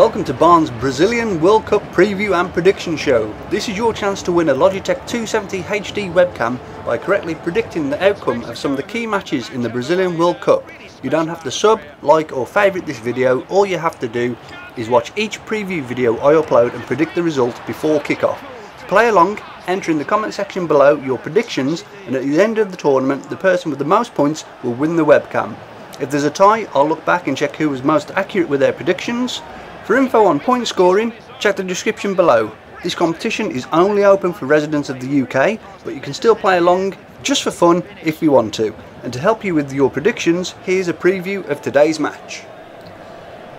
Welcome to Barnes' Brazilian World Cup preview and prediction show. This is your chance to win a Logitech 270 HD webcam by correctly predicting the outcome of some of the key matches in the Brazilian World Cup. You don't have to sub, like or favourite this video. All you have to do is watch each preview video I upload and predict the result before kickoff. To play along, enter in the comment section below your predictions, and at the end of the tournament the person with the most points will win the webcam. If there's a tie, I'll look back and check who was most accurate with their predictions. For info on point scoring, check the description below. This competition is only open for residents of the UK, but you can still play along just for fun if you want to. And to help you with your predictions, here's a preview of today's match.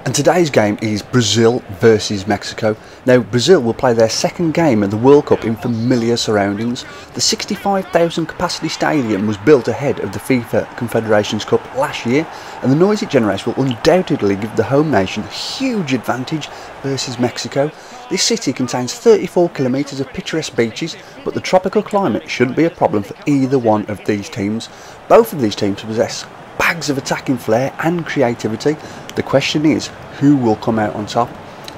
And today's game is Brazil versus Mexico. Now, Brazil will play their second game of the World Cup in familiar surroundings. The 65,000 capacity stadium was built ahead of the FIFA Confederations Cup last year, and the noise it generates will undoubtedly give the home nation a huge advantage versus Mexico. This city contains 34 kilometres of picturesque beaches, but the tropical climate shouldn't be a problem for either one of these teams. Both of these teams possess bags of attacking flair and creativity. The question is, who will come out on top?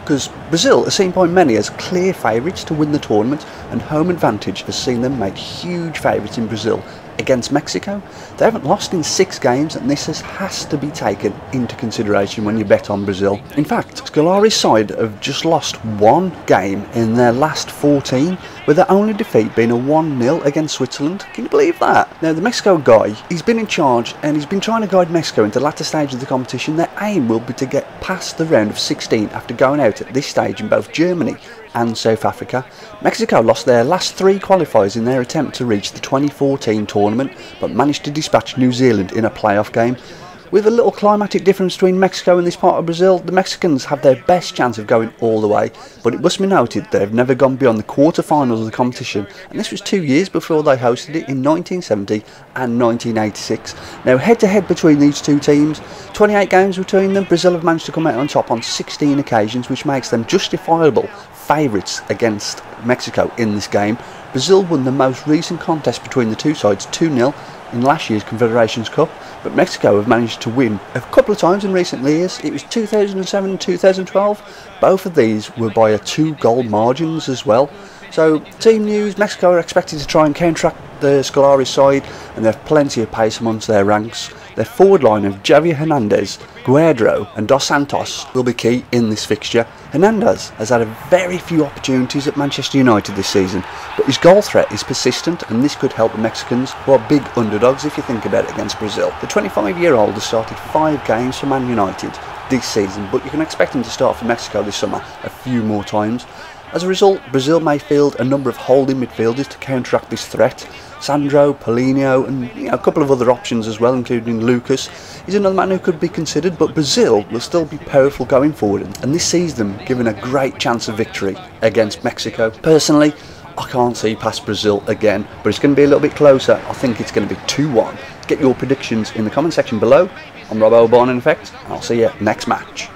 Because Brazil are seen by many as clear favourites to win the tournament, and home advantage has seen them made huge favourites in Brazil against Mexico. They haven't lost in 6 games, and this has to be taken into consideration when you bet on Brazil. In fact, Scolari's side have just lost 1 game in their last 14, with their only defeat being a 1-0 against Switzerland. Can you believe that? Now, the Mexico guy, he's been in charge and he's been trying to guide Mexico into the latter stage of the competition. Their aim will be to get past the round of 16 after going out at this stage in both Germany and South Africa. Mexico lost their last 3 qualifiers in their attempt to reach the 2014 tournament, but managed to dispatch New Zealand in a playoff game. With a little climatic difference between Mexico and this part of Brazil, the Mexicans have their best chance of going all the way, but it must be noted they have never gone beyond the quarter-finals of the competition, and this was 2 years before they hosted it in 1970 and 1986. Now, head-to-head between these two teams, 28 games between them, Brazil have managed to come out on top on 16 occasions, which makes them justifiable favourites against Mexico in this game. Brazil won the most recent contest between the two sides 2-0 in last year's Confederations Cup, but Mexico have managed to win a couple of times in recent years. It was 2007 and 2012. Both of these were by a 2-goal margins as well. So, team news, Mexico are expected to try and counteract the Scolari side, and they have plenty of pace amongst their ranks. Their forward line of Javier Hernandez, Guerrero and Dos Santos will be key in this fixture. Hernandez has had a very few opportunities at Manchester United this season, but his goal threat is persistent, and this could help the Mexicans, who are big underdogs if you think about it, against Brazil. The 25-year-old has started 5 games for Man United this season, but you can expect him to start for Mexico this summer a few more times. As a result, Brazil may field a number of holding midfielders to counteract this threat. Sandro, Paulinho and a couple of other options as well, including Lucas, is another man who could be considered, but Brazil will still be powerful going forward, and this sees them given a great chance of victory against Mexico. Personally, I can't see past Brazil again, but it's going to be a little bit closer. I think it's going to be 2-1. Get your predictions in the comment section below. I'm Rob O'Barn in effect, and I'll see you next match.